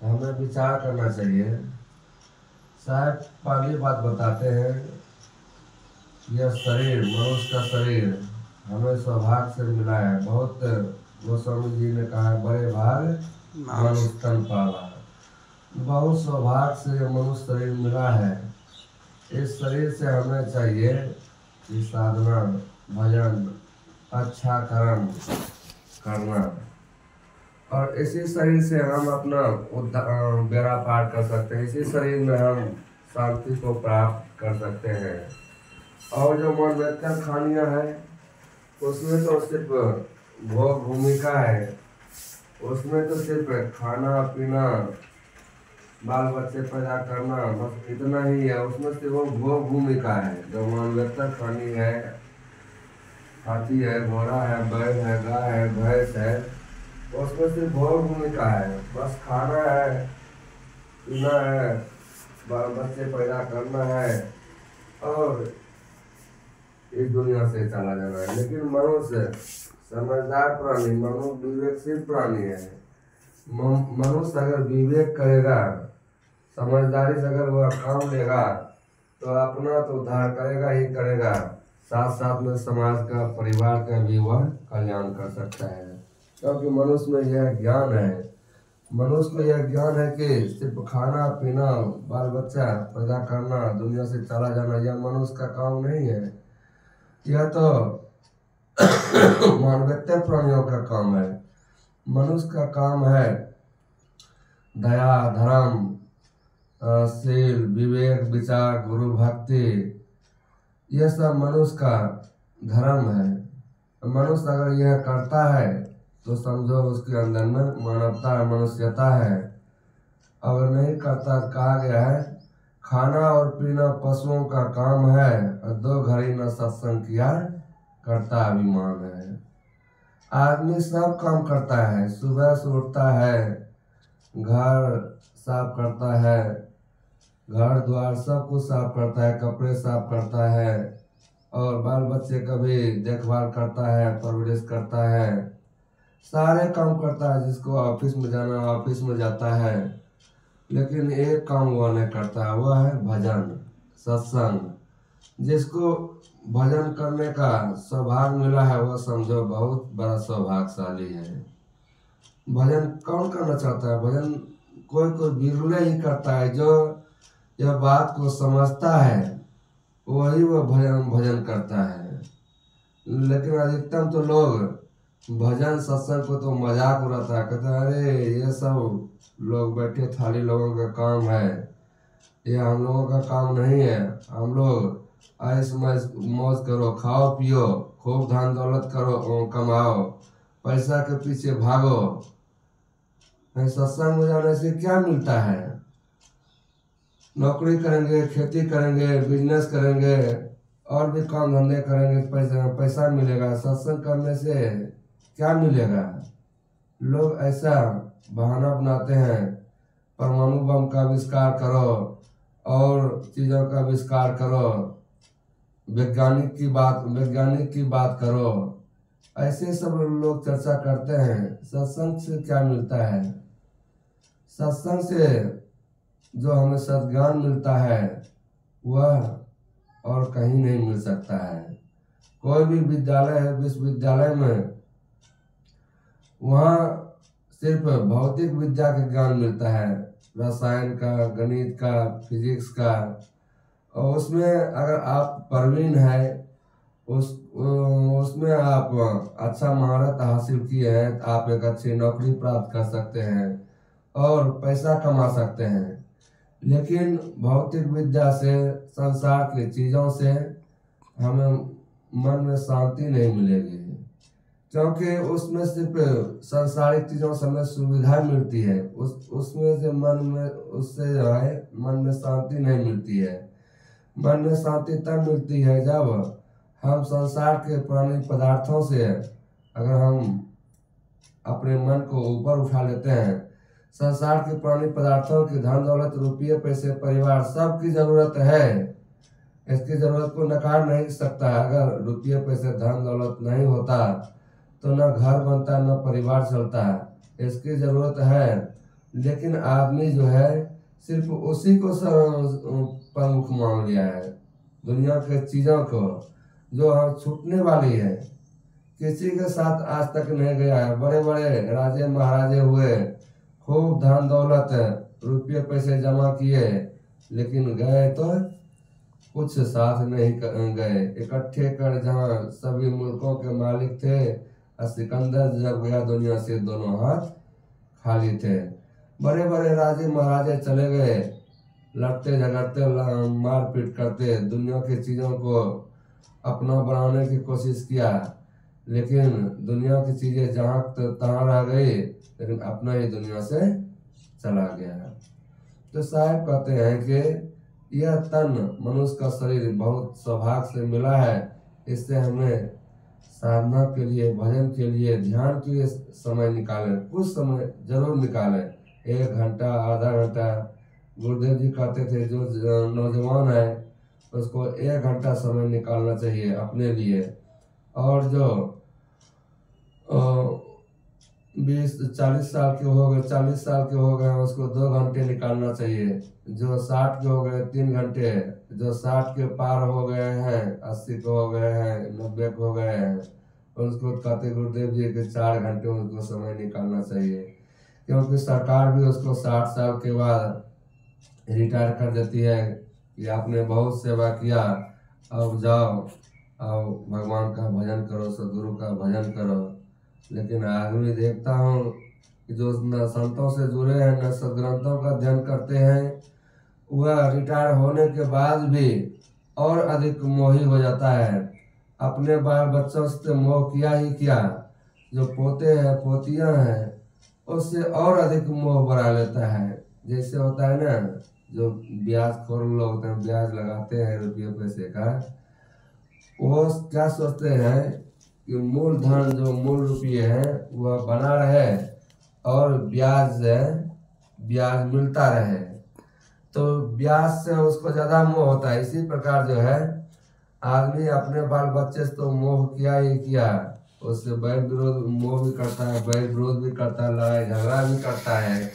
हमें विचार करना चाहिए। शायद पहली बात बताते हैं, यह शरीर, मनुष्य का शरीर हमें सौभाग्य से मिला है। बहुत गोस्वामी जी ने कहा है, बड़े भाग मनुष्य तन पाला। बहुत सौभाग्य से मनुष्य शरीर मिला है। इस शरीर से हमें चाहिए कि साधना, भजन, अच्छा कर्म करना, और इसी शरीर से हम अपना बेड़ा पार कर सकते हैं। इसी शरीर में हम शांति को प्राप्त कर सकते हैं। और जो मनोरंजन खानियाँ हैं, उसमें तो सिर्फ भोग भूमिका है। उसमें तो सिर्फ खाना पीना, बाल बच्चे पैदा करना, बस इतना ही है। उसमें सिर्फ वो भोग भूमिका है। जो मनोरंजन खानी है, हाथी है, घोड़ा है, बैल है, गाय है, भैंस है, उसमें सिर्फ भोग भूमिका है। बस खाना है, पीना है, बाल बच्चे पैदा करना है और इस दुनिया से चला जाना है। लेकिन मनुष्य समझदार प्राणी, मनुष्य विवेकशील प्राणी है। मनुष्य अगर विवेक करेगा, समझदारी से अगर वह काम लेगा, तो अपना तो उद्धार करेगा ही करेगा, साथ साथ में समाज का, परिवार का भी वह कल्याण कर सकता है। क्योंकि मनुष्य में यह ज्ञान है, मनुष्य को यह ज्ञान है कि सिर्फ खाना पीना, बाल बच्चा पैदा करना, दुनिया से चला जाना, यह मनुष्य का काम नहीं है। यह तो मानवेतर प्राणियों का काम है। मनुष्य का काम है दया, धर्म, शील, विवेक, विचार, गुरु भक्ति, यह सब मनुष्य का धर्म है। मनुष्य अगर यह करता है तो समझो उसके अंदर में मानवता है, मनुष्यता है। अगर नहीं करता, कहा गया है खाना और पीना पशुओं का काम है, और 2 घड़ी न सत्संग किया करता अभिमान है। आदमी सब काम करता है, सुबह से उठता है, घर साफ करता है, घर द्वार सब कुछ साफ करता है, कपड़े साफ करता है, और बाल बच्चे का भी देखभाल करता है, परवरिश करता है, सारे काम करता है। जिसको ऑफिस में जाना ऑफिस में जाता है। लेकिन एक काम वह नहीं करता है, वह है भजन, सत्संग। जिसको भजन करने का सौभाग्य मिला है, वह समझो बहुत बड़ा सौभाग्यशाली है। भजन कौन करना चाहता है? भजन कोई कोई बिरले ही करता है। जो यह बात को समझता है वही वह भजन करता है। लेकिन अधिकतम तो लोग भजन सत्संग को तो मजाक उड़ाता है, कहता है अरे ये सब लोग बैठे थाली लोगों का काम है, ये हम लोगों का काम नहीं है। हम लोग ऐश मौज करो, खाओ पियो, खूब धन दौलत करो, कमाओ, पैसा के पीछे भागो। सत्संग में जाने से क्या मिलता है? नौकरी करेंगे, खेती करेंगे, बिजनेस करेंगे, और भी काम धंधे करेंगे, पैसा मिलेगा। सत्संग करने से क्या मिलेगा? लोग ऐसा बहाना बनाते हैं, परमाणु बम का आविष्कार करो और चीज़ों का आविष्कार करो, वैज्ञानिक की बात करो। ऐसे सब लोग चर्चा करते हैं। सत्संग से क्या मिलता है? सत्संग से जो हमें सद्ज्ञान मिलता है वह और कहीं नहीं मिल सकता है। कोई भी विद्यालय है, विश्वविद्यालय में, वहाँ सिर्फ भौतिक विद्या का ज्ञान मिलता है, रसायन का, गणित का, फिजिक्स का। और उसमें अगर आप प्रवीण है, उसमें आप अच्छा महारत हासिल किए हैं, तो आप एक अच्छी नौकरी प्राप्त कर सकते हैं और पैसा कमा सकते हैं। लेकिन भौतिक विद्या से, संसार की चीज़ों से हमें मन में शांति नहीं मिलेगी, क्योंकि उसमें सिर्फ सांसारिक चीज़ों से हमें सुविधा मिलती है। उसमें से मन में, उससे जो है मन में शांति नहीं मिलती है। मन में शांति तब मिलती है जब हम संसार के पुराने पदार्थों से अगर हम अपने मन को ऊपर उठा लेते हैं। संसार के पुराने पदार्थों की, धन दौलत, रुपये, पैसे, परिवार, सब की जरूरत है। इसकी जरूरत को नकार नहीं सकता। अगर रुपये, पैसे, धन दौलत नहीं होता तो न घर बनता, न परिवार चलता। इसकी जरूरत है लेकिन आदमी जो है सिर्फ उसी को प्रमुख मान लिया है, दुनिया के चीजों को जो हम छूटने वाली है। किसी के साथ आज तक नहीं गया है। बड़े बड़े राजे महाराजे हुए, खूब धन दौलत रुपये पैसे जमा किए, लेकिन गए तो कुछ साथ नहीं गए। इकट्ठे कर जहाँ सभी मुल्कों के मालिक थे, और सिकंदर जब गया दुनिया से दोनों हाथ खाली थे। बड़े बड़े राजे महाराजे चले गए, लड़ते झगड़ते मारपीट करते, दुनिया की चीज़ों को अपना बनाने की कोशिश किया, लेकिन दुनिया की चीज़ें जहाँ तहाँ रह गई, लेकिन अपना ही दुनिया से चला गया। तो साहब कहते हैं कि यह तन मनुष्य का शरीर बहुत सौभाग्य से मिला है, इससे हमें साधना के लिए, भजन के लिए, ध्यान के लिए समय निकालें। कुछ समय जरूर निकालें, 1 घंटा, आधा घंटा। गुरुदेव जी कहते थे जो नौजवान है उसको 1 घंटा समय निकालना चाहिए अपने लिए, और जो 20-40 साल के हो गए, 40 साल के हो गए, उसको 2 घंटे निकालना चाहिए। जो 60 के हो गए 3 घंटे, जो 60 के पार हो गए हैं, 80 के हो गए हैं, 90 के हो गए हैं, उसको कहते गुरुदेव जी के 4 घंटे उसको समय निकालना चाहिए। क्योंकि सरकार भी उसको 60 साल के बाद रिटायर कर देती है कि आपने बहुत सेवा किया, अब जाओ, अब भगवान का भजन करो, सदगुरु का भजन करो। लेकिन आदमी देखता हूँ कि जो न संतों से जुड़े हैं, न सदग्रंथों का अध्ययन करते हैं, वह रिटायर होने के बाद भी और अधिक मोही हो जाता है। अपने बाल बच्चों से मोह किया ही क्या, जो पोते हैं पोतियां हैं उससे और अधिक मोह बढ़ा लेता है। जैसे होता है ना, जो ब्याज खोर लोग होते हैं, ब्याज लगाते हैं रुपये पैसे का, वो क्या सोचते हैं कि मूलधन जो मूल रुपये है वह बना रहे और ब्याज मिलता रहे, तो ब्याज से उसको ज्यादा मोह होता है। इसी प्रकार जो है आदमी अपने बाल बच्चे से तो मोह किया ही किया, उससे बैर विरोध मोह भी करता है, बैर विरोध भी करता है, लड़ाई झगड़ा भी करता है,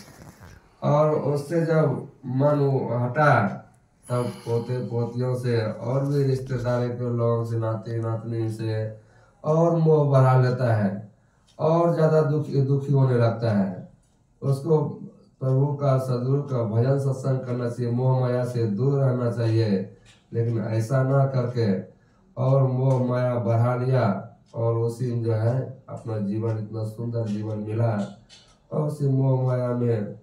और उससे जब मन हटा तब पोते पोतियों से और भी रिश्तेदारी के लोगों से, नाते नातनी से और मोह बढ़ा लेता है, और ज्यादा दुखी होने लगता है। उसको प्रभु का, सदगुरु का भजन सत्संग करना चाहिए, मोह माया से दूर रहना चाहिए। लेकिन ऐसा ना करके और मोह माया बढ़ा लिया, और उसी में जो है अपना जीवन, इतना सुंदर जीवन मिला, और उसी मोह माया में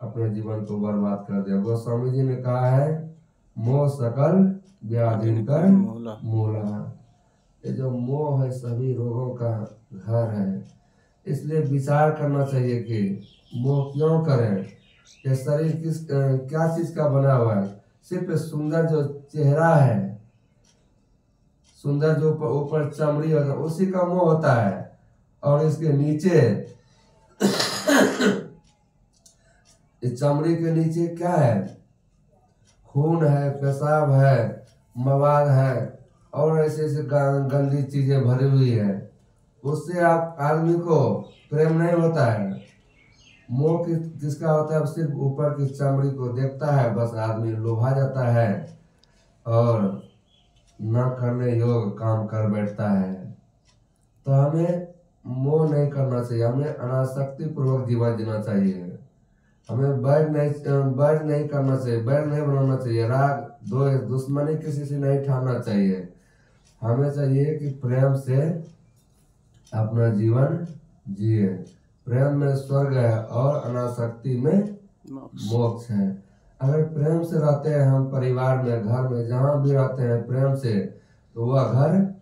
अपने जीवन को बर्बाद कर दिया। गोस्वामी जी ने कहा है, मोह सकल व्याधि कर मूला। ये जो मोह है सभी रोगों का घर है। इसलिए विचार करना चाहिए कि मोह क्यों करें। ये शरीर क्या चीज का बना हुआ है? सिर्फ सुंदर जो चेहरा है, सुंदर जो ऊपर चमड़ी होता है, उसी का मोह होता है। और इसके नीचे इस चमड़ी के नीचे क्या है? खून है, पेशाब है, मवाद है, और ऐसे ऐसे गंदी चीजें भरी हुई है। उससे आप आदमी को प्रेम नहीं होता है। मोह किसका होता है? सिर्फ ऊपर की चमड़ी को देखता है, बस आदमी लोभा जाता है और न करने योग्य काम कर बैठता है। तो हमें मोह नहीं करना चाहिए, हमें अनासक्ति पूर्वक जीवन जीना चाहिए। हमें बैर नहीं करना चाहिए, बैर नहीं बनाना चाहिए, राग द्वेष दुश्मनी किसी से नहीं ठाना चाहिए। हमें चाहिए कि प्रेम से अपना जीवन जिए। प्रेम में स्वर्ग है और अनासक्ति में मोक्ष है। अगर प्रेम से रहते हैं हम परिवार में, घर में, जहाँ भी रहते हैं प्रेम से, तो वह घर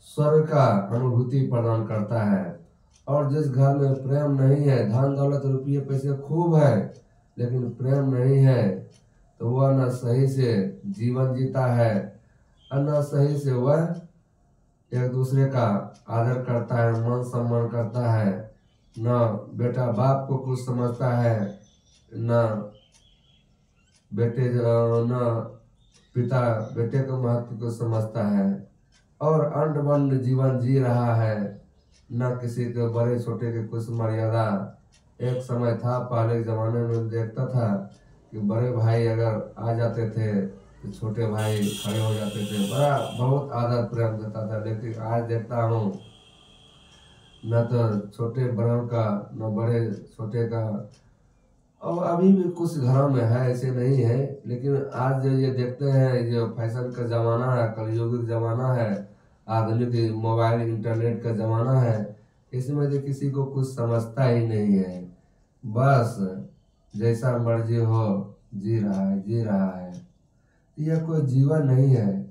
स्वर्ग का अनुभूति प्रदान करता है। और जिस घर में प्रेम नहीं है, धन दौलत रुपये पैसे खूब है, लेकिन प्रेम नहीं है, तो वह न सही से जीवन जीता है, न सही से वह एक दूसरे का आदर करता है, मान सम्मान करता है। न बेटा बाप को कुछ समझता है, न पिता बेटे के महत्व को समझता है, और अंड बंड जीवन जी रहा है। न किसी के बड़े छोटे के कुछ मर्यादा, एक समय था, पहले के ज़माने में देखता था कि बड़े भाई अगर आ जाते थे तो छोटे भाई खड़े हो जाते थे, बड़ा बहुत आदर प्रेम देता था। लेकिन आज देखता हूँ न तो छोटे बड़ों का, न बड़े छोटे का। और अभी भी कुछ घरों में है, ऐसे नहीं है, लेकिन आज जो ये देखते हैं, जो फैशन का ज़माना है, कलयुगिक ज़माना है, आधुनिक मोबाइल इंटरनेट का ज़माना है, इसमें तो किसी को कुछ समझता ही नहीं है। बस जैसा मर्जी हो जी रहा है, जी रहा है। यह कोई जीवन नहीं है।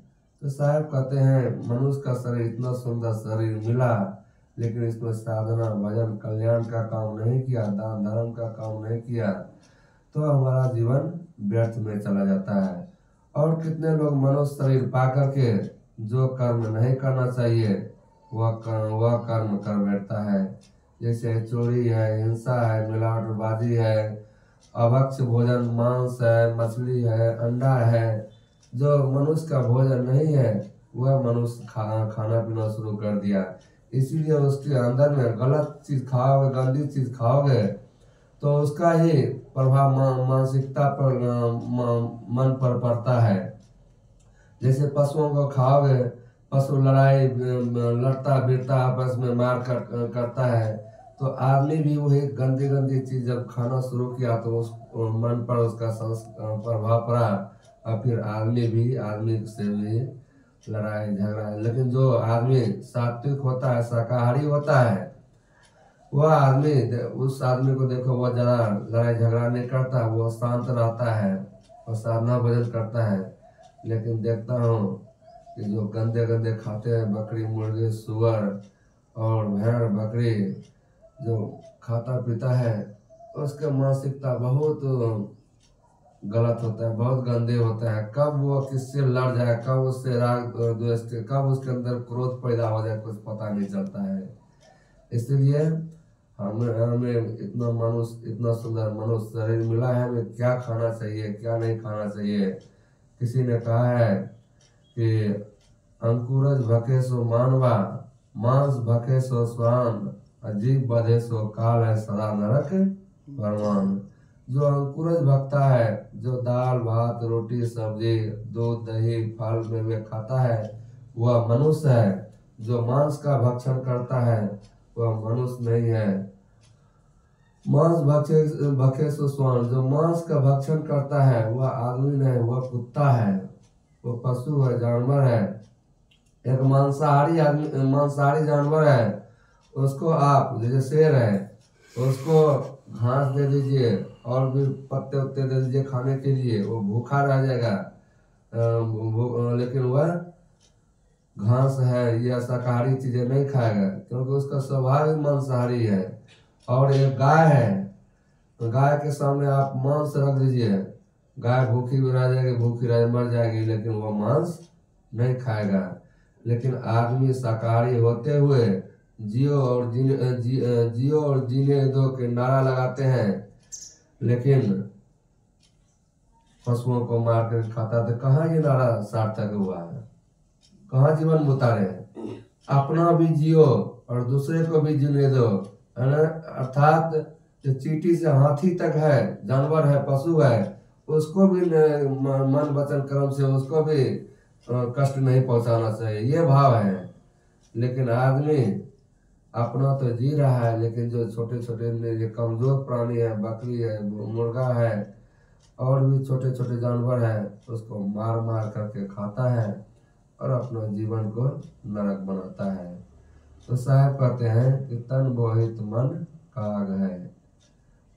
तो साहब कहते हैं मनुष्य का शरीर इतना सुंदर शरीर मिला, लेकिन इसमें साधना भजन कल्याण का काम नहीं किया, दान धर्म का काम नहीं किया, तो हमारा जीवन व्यर्थ में चला जाता है। और कितने लोग मनुष्य शरीर पा करके जो कर्म नहीं करना चाहिए वह कर्म कर बैठता है। जैसे चोरी है, हिंसा है, मिलावटबाजी है, अभक्ष्य भोजन, मांस है, मछली है, अंडा है। जो मनुष्य का भोजन नहीं है वह मनुष्य खाना पीना शुरू कर दिया। इसीलिए उसके अंदर में गलत चीज खाओगे, गंदी चीज खाओगे तो उसका ही प्रभाव मानसिकता पर मन पर पड़ता है। जैसे पशुओं को खाओगे, पशु लड़ाई लड़ता भिड़ता आपस में मार करता है, तो आदमी भी वही गंदी गंदी चीज जब खाना शुरू किया तो उस मन पर उसका प्रभाव पड़ा, और फिर आदमी से भी लड़ाई झगड़ा है। लेकिन जो आदमी सात्विक होता है, शाकाहारी होता है, वह आदमी, उस आदमी को देखो, वह ज़्यादा लड़ाई झगड़ा नहीं करता, वो शांत रहता है और साधना भजन करता है। लेकिन देखता हूँ कि जो गंदे गंदे खाते हैं, बकरी मुर्गे सुअर और भेड़ बकरी जो खाता पीता है, उसके मानसिकता बहुत गलत होता है, बहुत गंदे होता है। कब वो किससे लड़ जाए, कब उससे राग द्वेष, कब उसके अंदर क्रोध पैदा हो जाए, कुछ पता नहीं चलता है। इसलिए हमें हमें इतना सुंदर मनुष्य शरीर मिला है, हमें क्या खाना चाहिए, क्या नहीं खाना चाहिए। किसी ने कहा है कि अंकुरज भखे सो मानवा, मांस भखे सो स्वान, अजीब बधे सो काल है सदा नरक भगवान। जो अंकुरज भक्ता है, जो दाल भात रोटी सब्जी दूध दही फल में वे खाता है, वह मनुष्य है। जो मांस का भक्षण करता है वह मनुष्य नहीं है। मांस भक्षे सो स्वान, जो मांस का भक्षण करता है वह आदमी नहीं, वह कुत्ता है, वो पशु है, जानवर है। एक मांसाहारी जानवर है, उसको आप जैसे शेर है, उसको घास दे दीजिए और भी पत्ते उत्ते दे दीजिए खाने के लिए, वो भूखा रह जाएगा। लेकिन वह घास है या शाकाहारी चीजें नहीं खाएगा, क्योंकि उसका स्वभाव ही मांसाहारी है। और एक गाय है, तो गाय के सामने आप मांस रख दीजिए, गाय भूखी भी रह जाएगी, भूखी रह मर जाएगी, लेकिन वह मांस नहीं खाएगा। लेकिन आदमी शाकाहारी होते हुए जियो और जीने दो के नारा लगाते हैं, लेकिन पशुओं को मार कर खाता, तो कहाँ ये नारा सार्थक हुआ है, कहाँ जीवन उतारे। अपना भी जियो और दूसरे को भी जीने दो, है ना। अर्थात जो चींटी से हाथी तक है, जानवर है, पशु है, उसको भी मन वचन कर्म से उसको भी कष्ट नहीं पहुंचाना चाहिए, ये भाव है। लेकिन आदमी अपना तो जी रहा है, लेकिन जो छोटे छोटे जो कमजोर प्राणी है, बकरी है, मुर्गा है और भी छोटे छोटे जानवर है, उसको मार मार करके खाता है और अपना जीवन को नरक बनाता है। तो साहब कहते हैं कि तन मोहित मन काग है।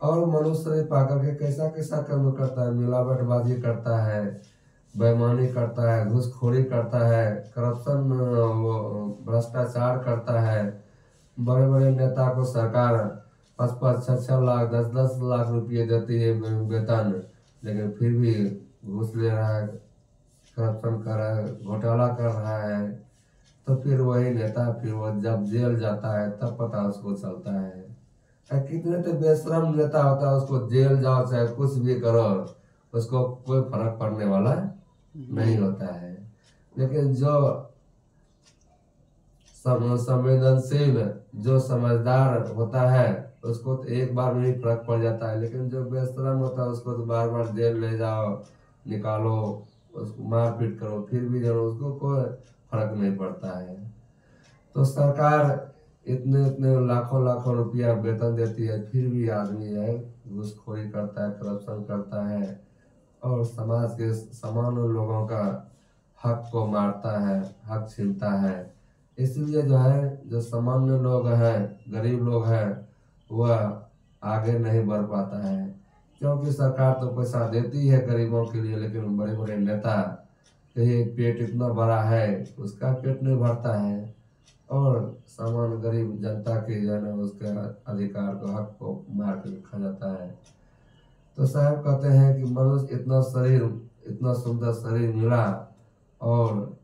और मनुष्य पाकर के कैसा कैसा कर्म करता है, मिलावटबाजी करता है, बेईमानी करता है, घूसखोरी करता है, करप्शन, वो भ्रष्टाचार करता है। बड़े बड़े नेता को सरकार 5-5, 6-6 लाख 10-10 लाख रुपये देती है वेतन, लेकिन फिर भी घूस ले रहा है, करप्शन कर रहा है, घोटाला कर रहा है। तो फिर वही नेता, फिर वो जब जेल जाता है तब पता उसको चलता है। कितने तो बेशरम नेता होता है, उसको जेल जाओ चाहे कुछ भी करो, उसको कोई फर्क पड़ने वाला नहीं होता है। लेकिन जो संवेदनशील, जो समझदार होता है, उसको तो एक बार में ही फर्क पड़ जाता है, लेकिन जो बेशरम होता है उसको तो बार बार जेल ले जाओ, निकालो, उसको मारपीट करो, फिर भी जो उसको कोई फर्क नहीं पड़ता है। तो सरकार इतने इतने लाखों लाखों रुपया वेतन देती है, फिर भी आदमी है घूसखोरी करता है, करप्शन करता है और समाज के सामान्य लोगों का हक को मारता है, हक छीनता है। इसलिए जो है, जो सामान्य लोग हैं, गरीब लोग हैं, वह आगे नहीं बढ़ पाता है, क्योंकि सरकार तो पैसा देती है गरीबों के लिए, लेकिन बड़े बड़े नेता कहीं पेट इतना बड़ा है उसका पेट नहीं भरता है और सामान्य गरीब जनता के जो है ना उसके अधिकार को, हक को मार के खा जाता है। तो साहब कहते हैं कि मनुष्य इतना सुंदर शरीर मिला और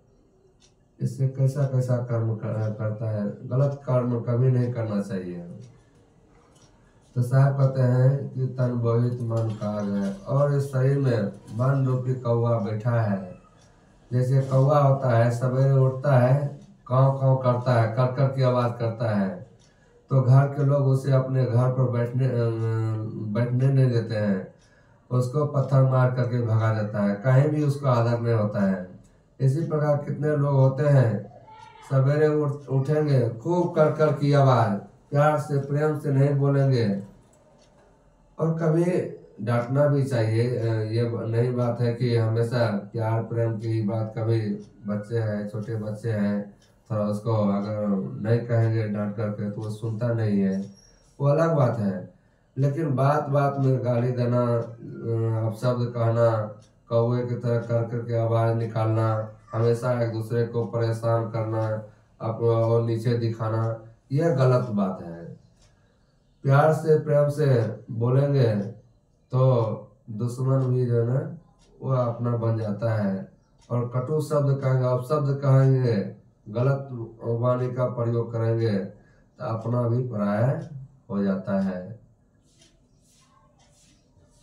इससे कैसा कैसा कर्म करता है, गलत कर्म कभी नहीं करना चाहिए। तो साहब कहते हैं कि तन बहुत मन काग है और इस शरीर में मन रूपी कौवा बैठा है। जैसे कौवा होता है, सवेरे उठता है, काँव काँव करता है, कर कर की आवाज करता है, तो घर के लोग उसे अपने घर पर बैठने नहीं देते हैं, उसको पत्थर मार करके भगा देता है, कहीं भी उसको आदर नहीं होता है। इसी प्रकार कितने लोग होते हैं, सवेरे उठेंगे, खूब कर कर की आवाज, प्यार से प्रेम से नहीं बोलेंगे। और कभी डांटना भी चाहिए, ये नहीं बात है कि हमेशा प्यार प्रेम की ही बात। कभी बच्चे हैं, छोटे बच्चे हैं, थोड़ा उसको अगर नहीं कहेंगे डांट करके तो वो सुनता नहीं है, वो अलग बात है। लेकिन बात बात में गाली देना, अपशब्द कहना, कौवे की तरह कर करके आवाज निकालना, हमेशा एक दूसरे को परेशान करना, और नीचे दिखाना, यह गलत बात है। प्यार से प्रेम से बोलेंगे तो दुश्मन भी जो है ना वो अपना बन जाता है। और कटु शब्द कहेंगे, अपशब्द कहेंगे, गलत वाणी का प्रयोग करेंगे तो अपना भी पराया हो जाता है।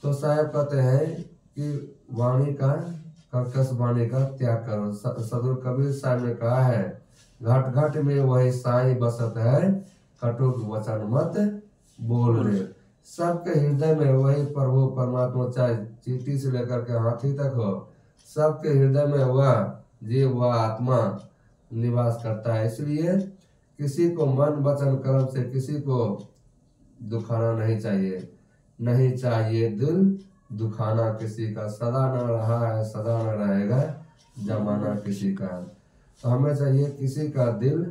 तो साहब कहते हैं कि वाणी का, कर्कश वाणी का त्याग करो। सदगुरु कबीर साहब ने कहा है, घट घट में वही साई बसत है, कटुक वचन मत बोल रे। सबके हृदय में वही प्रभु परमात्मा, चाहे चींटी से लेकर के हाथी तक हो, सबके हृदय में वह जीव, वह आत्मा निवास करता है। इसलिए किसी को मन वचन कर्म से किसी को दुखाना नहीं चाहिए, नहीं चाहिए दिल दुखाना किसी का। सदा न रहा है सदा न रहेगा जमाना किसी का। तो हमें चाहिए किसी का दिल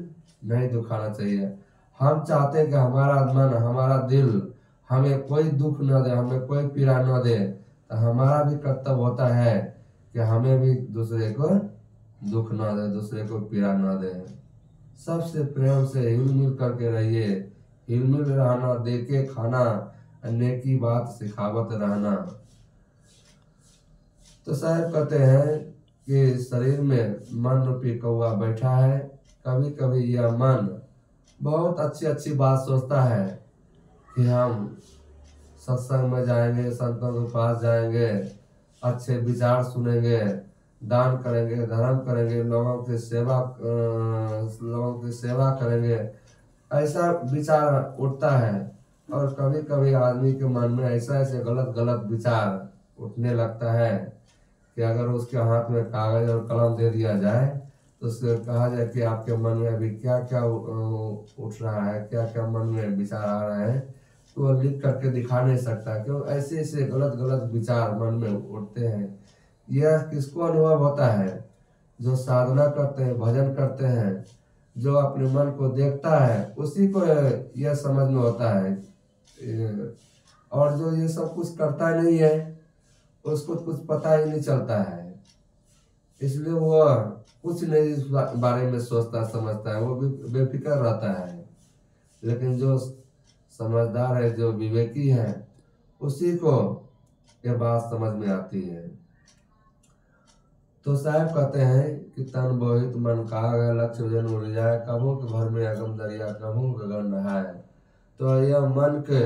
नहीं दुखाना चाहिए। हम चाहते हैं कि हमारा मन, हमारा दिल हमें कोई दुख न दे, हमें कोई पीड़ा न दे, तो हमारा भी कर्तव्य होता है कि हमें भी दूसरे को दुख न दे, दूसरे को पीड़ा न दे। सबसे प्रेम से हिल मिल करके रहिए, हिल मिल रहना, दे के खाना, नेकी बात सिखावत रहना। तो साहब कहते हैं कि शरीर में मन रूपी कौवा बैठा है। कभी कभी यह मन बहुत अच्छी अच्छी बात सोचता है कि हम सत्संग में जाएंगे, संतों के पास जाएंगे, अच्छे विचार सुनेंगे, दान करेंगे, धर्म करेंगे, लोगों की सेवा करेंगे, ऐसा विचार उठता है। और कभी कभी आदमी के मन में ऐसा ऐसे गलत गलत विचार उठने लगता है कि अगर उसके हाथ में कागज और कलम दे दिया जाए तो उससे कहा जाए कि आपके मन में अभी क्या क्या उठ रहा है, क्या क्या मन में विचार आ रहा है, तो वो लिख करके दिखा नहीं सकता, क्यों ऐसे ऐसे गलत गलत विचार मन में उठते हैं। यह किसको अनुभव होता है? जो साधना करते हैं, भजन करते हैं, जो अपने मन को देखता है, उसी को यह समझ में होता है। और जो ये सब कुछ करता नहीं है उसको कुछ पता ही नहीं चलता है, इसलिए वो कुछ नहीं इस बारे में सोचता समझता है, वो भी बेफिक्र रहता है। लेकिन जो समझदार है, जो विवेकी है, उसी को ये बात समझ में आती है। तो साहब कहते हैं कि तन बहुत मन काग है, लक्ष्य जन उड़ जाए, कबू के भर में अगम दरिया, कबू गगन नहाए। तो यह मन के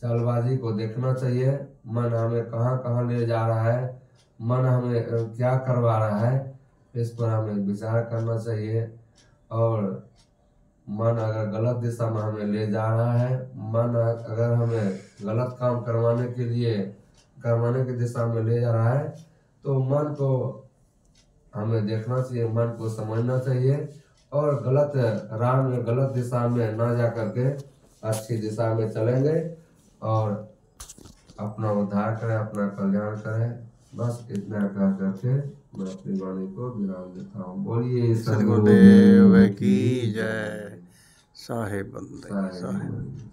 चालबाजी को देखना चाहिए। मन हमें कहाँ कहाँ ले जा रहा है, मन हमें क्या करवा रहा है, इस पर हमें विचार करना चाहिए। और मन अगर गलत दिशा में हमें ले जा रहा है, मन अगर हमें गलत काम करवाने की दिशा में ले जा रहा है, तो मन को हमें देखना चाहिए, मन को समझना चाहिए और गलत राह में, गलत दिशा में ना जा करके अच्छी दिशा में चलेंगे और अपना उद्धार करें, अपना कल्याण करें। बस इतना कह करके मैं अपनी वाणी को विराम देता हूँ। बोलिए सद्गुरुदेव की जय। साहेब बंदे साहेब।